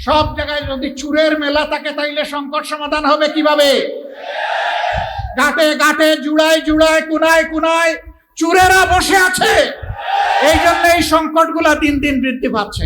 সব জায়গায় যদি চুরের মেলা থাকে তাইলে সংকট সমাধান হবে কিভাবে? ঘাটে ঘাটে, জুড়ায় জুড়ায়, কুনায় কুনায় চুরেরা বসে আছে। এই জন্য এই সংকটগুলা দিন দিন বৃদ্ধি পাচ্ছে।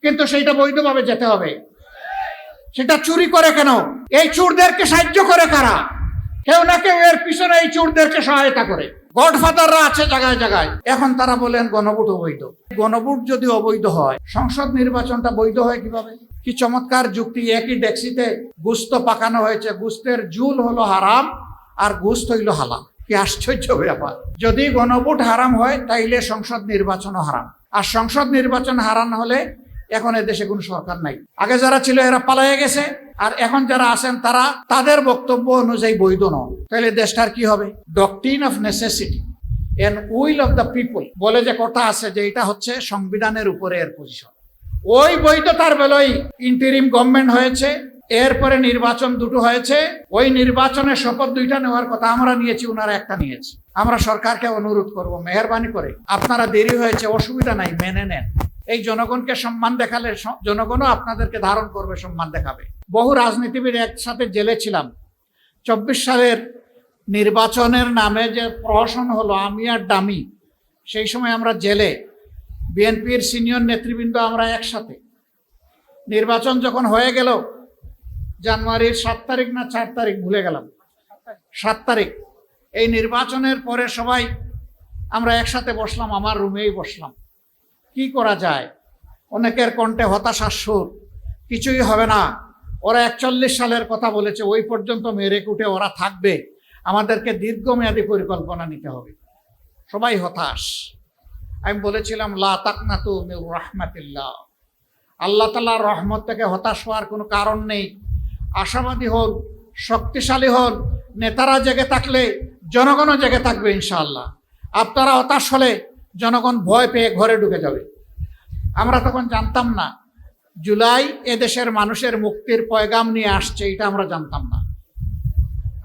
কিন্তু সেইটা বৈধভাবে যেতে হবে। সেটা চুরি করে কেন? এই চোরদেরকে সাহায্য করে কারা? কেউ না কেউ এর পিছনে এই চোরদেরকে সহায়তা করে। গডফাদাররা আছে জায়গায় জায়গায়। এখন তারা বলেন গণভোট অবৈধ। গণভোট যদি অবৈধ হয়, সংসদ নির্বাচনটা বৈধ হয় কিভাবে? কি চমৎকার যুক্তি! একই ডেক্সিতে গোস্ত পাকানো হয়েছে, গোস্তের ঝুল হলো হারাম আর গোস্ত হইল হালাল। কি আশ্চর্য ব্যাপার! যদি গণভোট হারাম হয় তাইলে সংসদ নির্বাচনও হারাম। আর সংসদ নির্বাচন হারাম হলে এখন এদেশে কোনো সরকার নাই। আগে যারা ছিল এরা পালাইয়ে গেছে, আর এখন যারা আছেন তারা তাদের বক্তব্য অনুযায়ী বৈধ নয়। তাহলে দেশটার কি হবে? Doctrine of necessity and will of the people বলে যে কথা আছে, যে এটা হচ্ছে সংবিধানের উপরে এর পজিশন। ওই বৈধতার বেলায় ইন্টারিম গভর্নমেন্ট হয়েছে, এরপরে নির্বাচন দুটো হয়েছে। ওই নির্বাচনের শপথ দুইটা নেওয়ার কথা আমরা নিয়েছি, ওনারা একটা নিয়েছে। আমরা সরকারকে অনুরোধ করব, মেহেরবানি করে আপনারা দেরি হয়েছে, অসুবিধা নাই, মেনে নেন। এই জনগণকে সম্মান দেখালে জনগণও আপনাদেরকে ধারণ করবে, সম্মান দেখাবে। বহু রাজনীতিবিদ একসাথে জেলে ছিলাম। 24 সালের নির্বাচনের নামে যে প্রহসন হলো আমি আর ডামি, সেই সময় আমরা জেলে, বিএনপির সিনিয়র নেতৃবৃন্দ আমরা একসাথে। নির্বাচন যখন হয়ে গেল, জানুয়ারির 7 তারিখ না 4 তারিখ ভুলে গেলাম, 7 তারিখ, এই নির্বাচনের পরে সবাই আমরা একসাথে বসলাম, আমার রুমেই বসলাম। কি করা যায়? অনেকের কণ্ঠে হতাশার সুর, কিছুই হবে না, ওরা 41 সালের কথা বলেছে, ওই পর্যন্ত মেরে কুটে ওরা থাকবে, আমাদেরকে দীর্ঘমেয়াদী পরিকল্পনা নিতে হবে। সবাই হতাশ। আমি বলেছিলাম লা তাকনাতু মির রাহমাতিল্লাহ, আল্লাহ তাআলার রহমত থেকে হতাশ হওয়ার কোনো কারণ নেই। আশাবাদী হন, শক্তিশালী হন। নেতারা জেগে থাকলে জনগণও জেগে থাকবে ইনশাআল্লাহ। আপনারা হতাশ হলে জনগণ ভয় পেয়ে ঘরে ঢুকে যাবে। আমরা তখন জানতাম না জুলাই এদেশের মানুষের মুক্তির পয়গাম নিয়ে আসছে, এটা আমরা জানতাম না।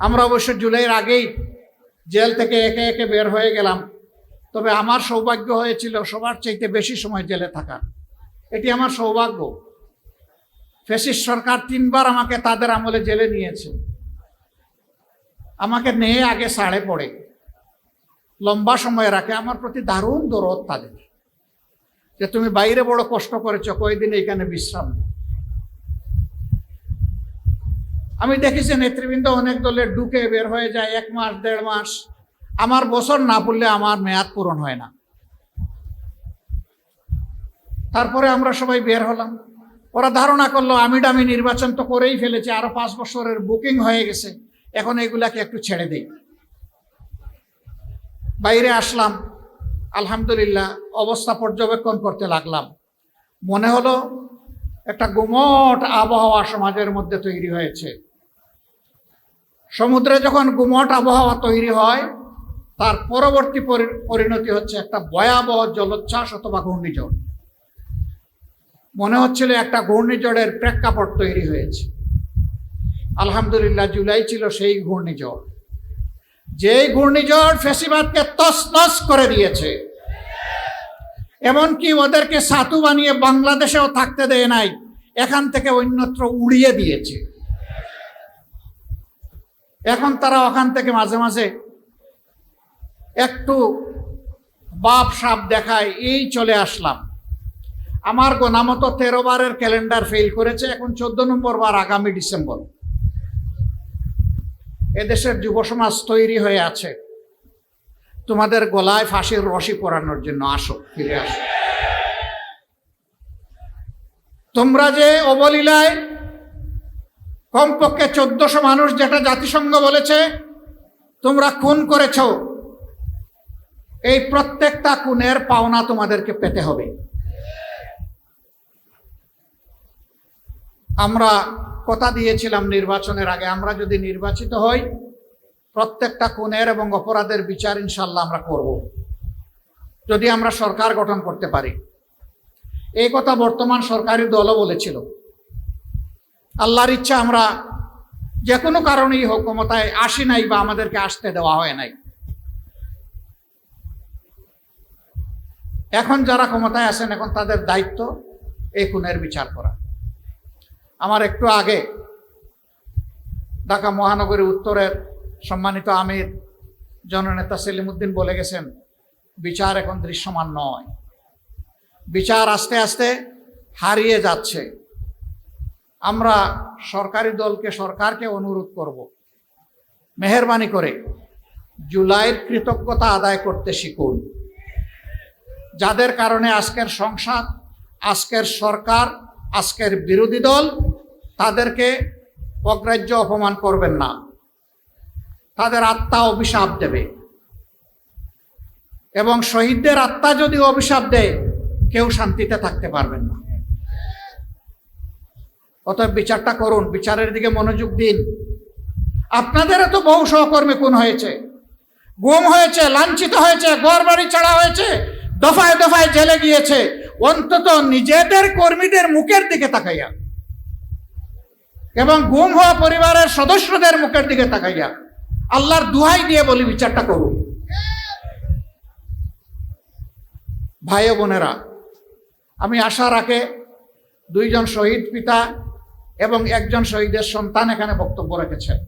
আমরা অবশ্য জুলাইয়ের আগেই জেল থেকে একে একে বের হয়ে গেলাম। তবে আমার সৌভাগ্য হয়েছিল সবার চাইতে বেশি সময় জেলে থাকা। এটি আমার সৌভাগ্য। ফ্যাসিস্ট সরকার 3 বার আমাকে তাদের আমলে জেলে নিয়েছে। আমাকে নিয়ে আগে ছাড়ে পড়ে, লম্বা সময় রাখে। আমার প্রতি দারুণ দরদ তাদের, যে তুমি বাইরে বড় কষ্ট করেছ, কয়েকদিন এখানে বিশ্রাম। আমি দেখেছি নেতৃবৃন্দ অনেক দলের ঢুকে বের হয়ে যায় 1 মাস 1.5 মাস। আমার বছর না পড়লে আমার মেয়াদ পূরণ হয় না। তারপরে আমরা সবাই বের হলাম। ওরা ধারণা করলো আমি ডামি নির্বাচন তো করেই ফেলেছি, আরো 5 বছরের বুকিং হয়ে গেছে, এখন এগুলাকে একটু ছেড়ে দেই। বাইরে আসলাম, আলহামদুলিল্লাহ অবস্থা পর্যবেক্ষণ করতে লাগলাম। মনে হলো একটা গুমট আবহাওয়া সমাজের মধ্যে তৈরি হয়েছে। সমুদ্রে যখন গুমট আবহাওয়া তৈরি হয়, তার পরবর্তী পরিণতি হচ্ছে একটা ভয়াবহ জলোচ্ছ্বাস অথবা ঘূর্ণিঝড়। মনে হচ্ছিল একটা ঘূর্ণিঝড়ের প্রেক্ষাপট তৈরি হয়েছে। আলহামদুলিল্লাহ জুলাই ছিল সেই ঘূর্ণিঝড়, যেই ঘূর্ণিঝড় ফ্যাসিবাদকে তছনছ করে দিয়েছে। এমনকি ওদেরকে সাতু বানিয়ে বাংলাদেশেও থাকতে দেয় নাই, এখান থেকে অন্যত্র উড়িয়ে দিয়েছে। এখন তারা ওখান থেকে মাঝে মাঝে একটু বাপ সাপ দেখায়, এই চলে আসলাম। আমার গোনামতো 13 বারের ক্যালেন্ডার ফেল করেছে, এখন 14 নম্বর বার আগামী ডিসেম্বর। এদেশের যুব সমাজ তৈরি হয়ে আছে তোমাদের গলায় ফাঁসির রশি পরানোর জন্য। আসো, ফিরে আসো। তোমরা যে অবলীলায় কমপক্ষে 1400 মানুষ, যেটা জাতিসংঘ বলেছে, তোমরা খুন করেছ, এই প্রত্যেকটা খুনের পাওনা তোমাদেরকে পেতে হবে। আমরা কথা দিয়েছিলাম নির্বাচনের আগে, আমরা যদি নির্বাচিত হই প্রত্যেকটা খুনের এবং অপরাধের বিচার ইনশাল্লাহ আমরা করব, যদি আমরা সরকার গঠন করতে পারি। এই কথা বর্তমান সরকারি দলও বলেছিল। আল্লাহর ইচ্ছা আমরা যে কোনো কারণেই হোক ক্ষমতায় আসি নাই, বা আমাদেরকে আসতে দেওয়া হয় নাই। এখন যারা ক্ষমতায় আছেন, এখন তাদের দায়িত্ব এই খুনের বিচার করা। আমার একটু আগে ঢাকা মহানগরী উত্তরের সম্মানিত আমির জননেতা সেলিমউদ্দিন বলে গেছেন, বিচার এখন দৃশ্যমান নয়, বিচার আস্তে আস্তে হারিয়ে যাচ্ছে। আমরা সরকারি দলকে, সরকারকে অনুরোধ করব, মেহেরবানি করে জুলাইয়ের কৃতজ্ঞতা আদায় করতে শিখুন। যাদের কারণে আজকের সংসদ, আজকের সরকার, আজকের বিরোধী দল, তাদেরকে অগ্রাহ্য অপমান করবেন না। তাদের আত্মা অভিশাপ দেবে, এবং শহীদদের আত্মা যদি অভিশাপ দেয়, কেউ শান্তিতে থাকতে পারবেন না। অতএব বিচারটা করুন, বিচারের দিকে মনোযোগ দিন। আপনাদেরও তো বহু সহকর্মী খুন হয়েছে, গুম হয়েছে, লাঞ্ছিত হয়েছে, ঘরবাড়ি ছাড়া হয়েছে, দফায় দফায় জেলে গিয়েছে। অন্তত নিজেদের কর্মীদের মুখের দিকে তাকাইয়া এবং গুম হওয়া পরিবারের সদস্যদের মুখের দিকে তাকাইয়া আল্লাহর দুহাই দিয়ে বলি, বিচারটা করুন। ভাই ও বোনেরা, আমি আশা রাখে 2 জন শহীদ পিতা এবং 1 জন শহীদের সন্তান এখানে বক্তব্য রেখেছেন।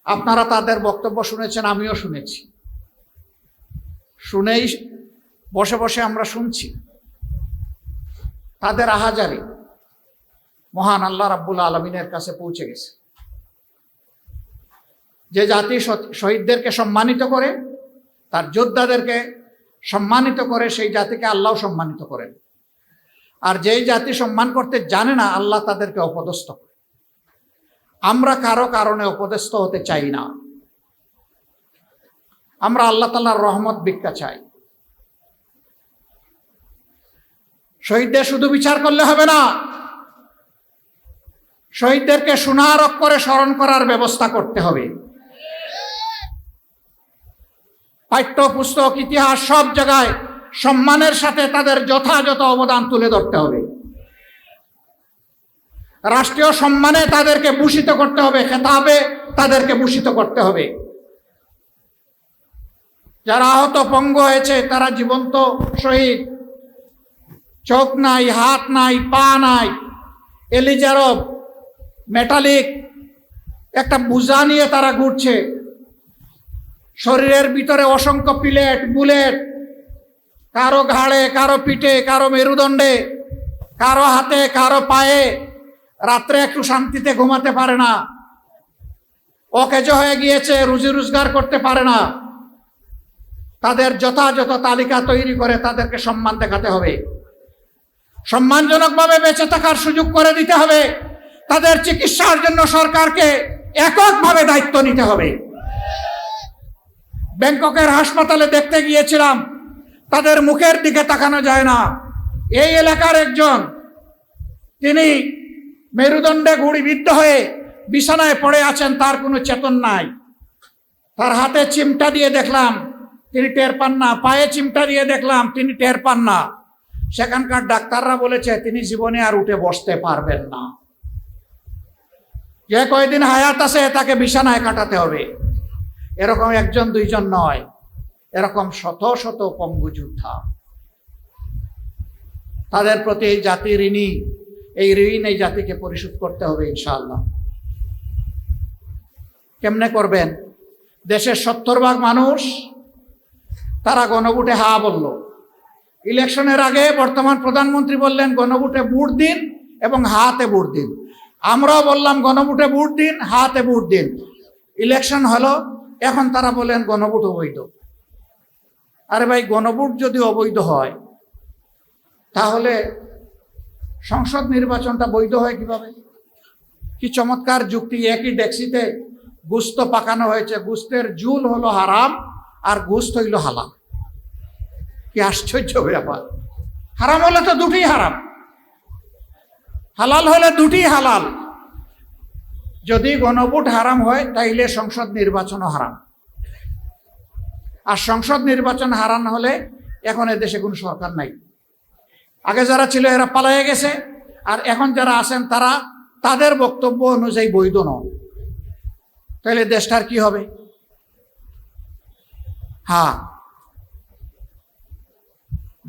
আপনারা তাদের বক্তব্য শুনেছেন, আমিও শুনেছি। শুনেই বসে বসে আমরা শুনছি তাদের আহাজারি মহান আল্লাহ রাব্বুল আলামিনের কাছে পৌঁছে গেছে। যে জাতি শহীদদেরকে সম্মানিত করে, তার যোদ্ধাদেরকে সম্মানিত করে, সেই জাতিকে আল্লাহ সম্মানিত করেন। আর যেই জাতি সম্মান করতে জানে না, আল্লাহ তাদেরকে অপদস্থ করে। আমরা কারো কারণে অপদস্থ হতে চাই না। আমরা আল্লাহ তাআলার রহমত ভিক্ষা চাই। শহীদদের শুধু বিচার করলে হবে না, শহীদদেরকে সোনার অক্ষরে স্মরণ করার ব্যবস্থা করতে হবে। পাঠ্যপুস্তক, ইতিহাস, সব জায়গায় সম্মানের সাথে তাদের যথাযথ অবদান তুলে ধরতে হবে। রাষ্ট্রীয় সম্মানে তাদেরকে ভূষিত করতে হবে, খেতাবে তাদেরকে ভূষিত করতে হবে। যারা আহত পঙ্গু হয়েছে, তারা জীবন্ত শহীদ, চোখ নাই, হাত নাই, পা নাই, এলিজারব মেটালিক একটা বোঝা নিয়ে তারা ঘুরছে। শরীরের ভিতরে অসংখ্য পিলেট, বুলেট, কারো ঘাড়ে, কারো পিঠে, কারো মেরুদণ্ডে, কারো হাতে, কারো পায়ে। রাত্রে একটু শান্তিতে ঘুমাতে পারে না, অকেজো হয়ে গিয়েছে, রুজি রোজগার করতে পারে না। তাদের যথাযথ তালিকা তৈরি করে তাদেরকে সম্মান দেখাতে হবে, সম্মানজনকভাবে বেঁচে থাকার সুযোগ করে দিতে হবে। তাদের চিকিৎসার জন্য সরকারকে এককভাবে দায়িত্ব নিতে হবে। ব্যাংককের হাসপাতালে দেখতে গিয়েছিলাম, তাদের মুখের দিকে তাকানো যায় না। এই এলাকার একজন, তিনি মেরুদণ্ডে গুঁড়িবিদ্ধ হয়ে বিছানায় পড়ে আছেন, তার কোনো চেতন নাই। তার হাতে চিমটা দিয়ে দেখলাম, তিনি টের পান না। পায়ে চিমটা দিয়ে দেখলাম, তিনি টের পান না। সেখানকার ডাক্তাররা বলেছে তিনি জীবনে আর উঠে বসতে পারবেন না। যে কয়দিন হায়াত আছে তাকে বিছানায় কাটাতে হবে। এরকম 1 জন 2 জন নয়, এরকম শত শত পঙ্গু যোদ্ধা। তাদের প্রতি এই জাতি ঋণী। এই ঋণ এই জাতিকে পরিশোধ করতে হবে ইনশাআল্লাহ। কেমনে করবেন? দেশের 70% মানুষ তারা গণভোটে হা বলল। ইলেকশনের আগে বর্তমান প্রধানমন্ত্রী বললেন গণভোটে ভোট দিন এবং হাতে ভোট দিন। আমরাও বললাম গণভোটে ভোট দিন, হাতে ভোট দিন। ইলেকশন হলো, এখন তারা বলেন গণভোট অবৈধ। আরে ভাই, গণভোট যদি অবৈধ হয় তাহলে সংসদ নির্বাচনটা বৈধ হয় কিভাবে? কি চমৎকার যুক্তি! একই ডেক্সিতে গোস্ত পাকানো হয়েছে, গোস্তের ঝুল হলো হারাম আর গোস্ত হইল হালাল। কি আশ্চর্য ব্যাপার! হারাম হলে তো দুটোই হারাম, হালাল হলে দুটোই হালাল। যদি গণভোট হারাম হয় তাইলে সংসদ নির্বাচনও হারাম। আর সংসদ নির্বাচন হারাম হলে এখন এদেশে কোনো সরকার নাই। আগে যারা ছিল এরা পালায়ে গেছে, আর এখন যারা আছেন তারা তাদের বক্তব্য অনুযায়ী বৈধ নয়। তাহলে দেশটার কি হবে? হ্যাঁ,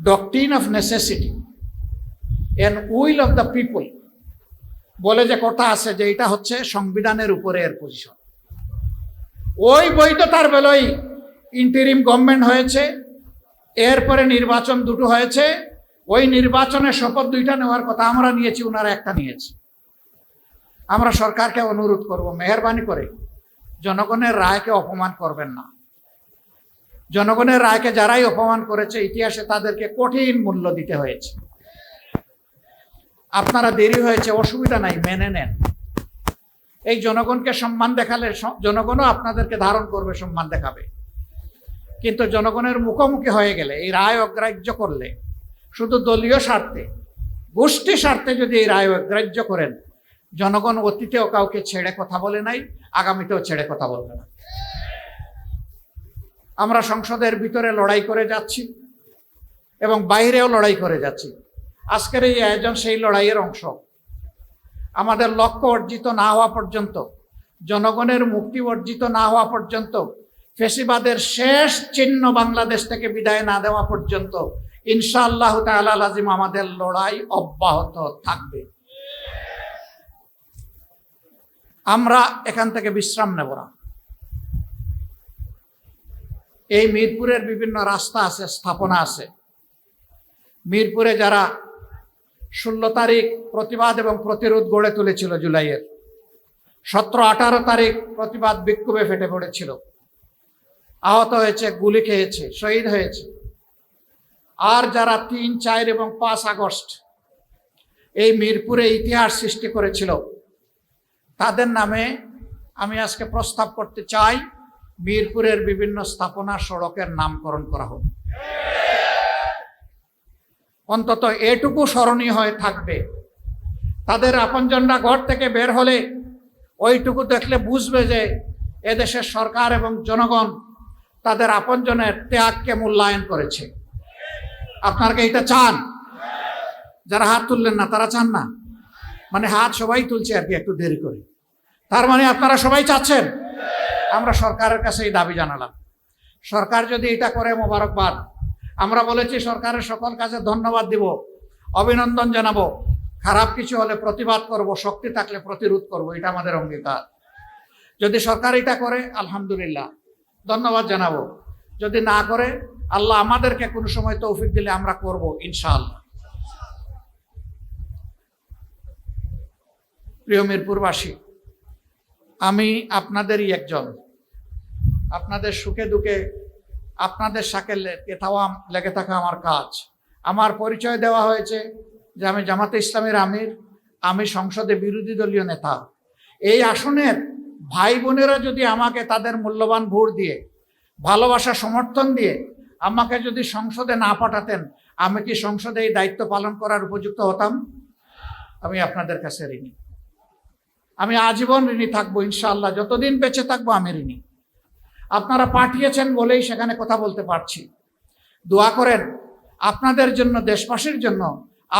doctrine of necessity and will of the people বলে যে কথা আছে যে এটা হচ্ছে সংবিধানের উপরে এর পজিশন। ওই বৈধতার বেলায় ইন্টারিম গভর্নমেন্ট হয়েছে, এরপরে নির্বাচন দুটো হয়েছে। ওই নির্বাচনের শপথ দুইটা নেওয়ার কথা আমরা নিয়েছি, ওনারা একটা নিয়েছে। আমরা সরকারকে অনুরোধ করব, মেহেরবানি করে জনগণের রায়কে অপমান করবেন না। জনগণের রায়কে যারাই অপমান করেছে ইতিহাসে তাদেরকে কঠিন মূল্য দিতে হয়েছে। আপনারা দেরি হয়েছে, অসুবিধা নাই, মেনে নেন। এই জনগণকে সম্মান দেখালে জনগণও আপনাদেরকে ধারণ করবে, সম্মান দেখাবে। কিন্তু জনগণের মুখোমুখি হয়ে গেলে, এই রায় অগ্রাহ্য করলে, শুধু দলীয় স্বার্থে, গোষ্ঠী স্বার্থে যদি এই রায় অগ্রাহ্য করেন, জনগণ অতীতেও কাউকে ছেড়ে কথা বলে নাই, আগামীতেও ছেড়ে কথা বলবে না। আমরা সংসদের ভিতরে লড়াই করে যাচ্ছি এবং বাইরেও লড়াই করে যাচ্ছি। আজকের এই আয়োজন সেই লড়াইয়ের অংশ। আমাদের লক্ষ্য অর্জিত না হওয়া পর্যন্ত, জনগণের মুক্তি অর্জিত না হওয়া পর্যন্ত, ফ্যাসিবাদের শেষ চিহ্ন বাংলাদেশ থেকে বিদায় না দেওয়া পর্যন্ত ইনশাআল্লাহ তাআলা লাজিম আমাদের লড়াই অব্যাহত থাকবে। আমরা এখান থেকে বিশ্রাম নেব না। এই মিরপুরের বিভিন্ন রাস্তা আছে, স্থাপনা আছে। মিরপুরে যারা 16 তারিখ প্রতিবাদ এবং প্রতিরোধ গড়ে তুলেছিল, জুলাইয়ের 17-18 তারিখ প্রতিবাদ বিক্ষোভে ফেটে পড়েছিল, আহত হয়েছে, গুলি খেয়েছে, শহীদ হয়েছে। আর যারা 3, 4 এবং 5 আগস্ট এই মিরপুরে ইতিহাস সৃষ্টি করেছিল, তাদের নামে আমি আজকে প্রস্তাব করতে চাই, মিরপুরের বিভিন্ন স্থাপনা, সড়কের নামকরণ করা হোক। অন্তত এটুকু স্মরণীয় হয়ে থাকবে। তাদের আপনজনরা ঘর থেকে বের হলে ওইটুকু দেখলে বুঝবে যে এদেশের সরকার এবং জনগণ তাদের আপনজনের ত্যাগকে মূল্যায়ন করেছে। আপনারা কি এটা চান? যারা হাত তুললেন না তারা চান না? মানে হাত সবাই তুলছে আর কি, একটু দেরি করে। তার মানে আপনারা সবাই চাচ্ছেন। আমরা সরকারের কাছে এই দাবি জানালাম। সরকার যদি এটা করে, মোবারকবাদ। আমরা বলেছি সরকারের সকল কাজে ধন্যবাদ দিব, অভিনন্দন জানাবো। খারাপ কিছু হলে প্রতিবাদ করব, শক্তি থাকলে প্রতিরোধ করব, এটা আমাদের অঙ্গীকার। যদি সরকার এটা করে আলহামদুলিল্লাহ, ধন্যবাদ জানাবো। যদি না করে, আল্লাহ আমাদেরকে কোনো সময় তৌফিক দিলে আমরা করব ইনশাআল্লাহ। প্রিয় মিরপুরবাসী, আমি আপনাদেরই একজন। আপনাদের সুখে দুঃখে আপনাদের সাথে লেগে থাকা আমার কাজ। আমার পরিচয় দেওয়া হয়েছে যে আমি জামাতে ইসলামের আমির, আমি সংসদে বিরোধী দলীয় নেতা। এই আসনের ভাই বোনেরা যদি আমাকে তাদের মূল্যবান ভোট দিয়ে, ভালোবাসা সমর্থন দিয়ে আমাকে যদি সংসদে না পাঠাতেন, আমি কি সংসদে এই দায়িত্ব পালন করার উপযুক্ত হতাম? আমি আপনাদের কাছে ঋণী। আমি আজীবন ঋণী থাকবো ইনশাআল্লাহ। যতদিন বেঁচে থাকবো আমি ঋণী। আপনারা পাঠিয়েছেন বলেই সেখানে কথা বলতে পারছি। দোয়া করেন আপনাদের জন্য, দেশবাসীর জন্য,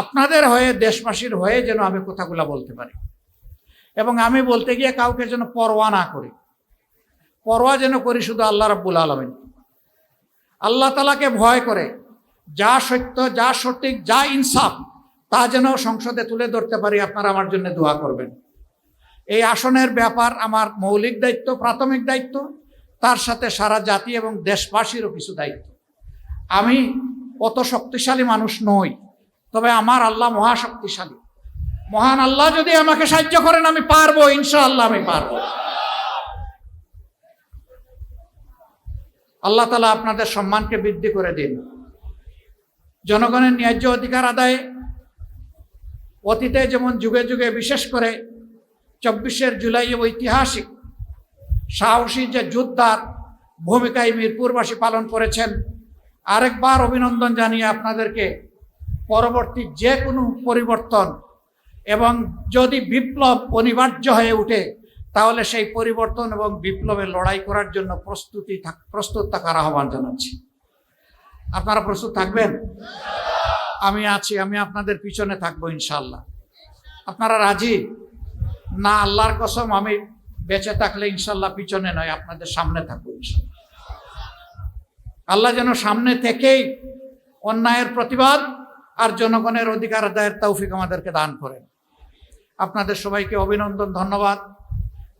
আপনাদের হয়ে, দেশবাসীর হয়ে যেন আমি কথাগুলো বলতে পারি। এবং আমি বলতে গিয়ে কাউকে যেন পরোয়া না করি। পরোয়া যেন করি শুধু আল্লাহ রাব্বুল আলামিন। আল্লাহ তাআলাকে ভয় করে যা সত্য, যা সঠিক, যা ইনসাফ, তা যেন সংসদে তুলে ধরতে পারি। আপনারা আমার জন্য দোয়া করবেন। এই আসনের ব্যাপার আমার মৌলিক দায়িত্ব, প্রাথমিক দায়িত্ব। তার সাথে সারা জাতি এবং দেশবাসীরও কিছু দায়িত্ব। আমি অত শক্তিশালী মানুষ নই, তবে আমার আল্লাহ মহাশক্তিশালী। মহান আল্লাহ যদি আমাকে সাহায্য করেন আমি পারবো, ইনশাআল্লাহ আমি পারবো। আল্লাহ তাআলা আপনাদের সম্মানকে বৃদ্ধি করে দিন। জনগণের ন্যায্য অধিকার আদায়ে অতীতে যেমন যুগে যুগে, বিশেষ করে 24 জুলাই ঐতিহাসিক সাহসী যে যোদ্ধার ভূমিকায় মিরপুরবাসী পালন করেছেন, আরেকবার অভিনন্দন জানিয়ে আপনাদেরকে পরবর্তী যে কোনো পরিবর্তন এবং যদি বিপ্লব অনিবার্য হয়ে ওঠে, তাহলে সেই পরিবর্তন এবং বিপ্লবের লড়াই করার জন্য প্রস্তুত থাকার আহ্বান জানাচ্ছি। আপনারা প্রস্তুত থাকবেন? আমি আছি, আমি আপনাদের পিছনে থাকবো ইনশাআল্লাহ। আপনারা রাজি না? আল্লাহর কসম, আমি বেঁচে থাকলে ইনশাআল্লাহ পিছনে নয়, আপনাদের সামনে থাকবো ইনশাআল্লাহ। আল্লাহ যেন সামনে থেকেই অন্যায়ের প্রতিবাদ আর জনগণের অধিকার আদায়ের তৌফিক আমাদেরকে দান করেন। আপনাদের সবাইকে অভিনন্দন, ধন্যবাদ।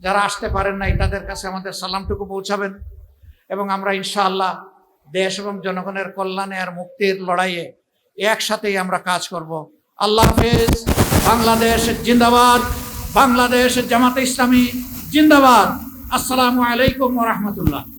যারা আসতে পারেন নাই তাদের কাছে আমাদের সালামটুকু পৌঁছাবেন এবং আমরা ইনশাআল্লাহ দেশ এবং জনগণের কল্যাণে আর মুক্তির লড়াইয়ে একসাথেই আমরা কাজ করব। আল্লাহ হাফেজ। বাংলাদেশ জিন্দাবাদ। বাংলাদেশ জামাতে ইসলামী জিন্দাবাদ। আসসালামু আলাইকুম ওয়া রাহমাতুল্লাহ।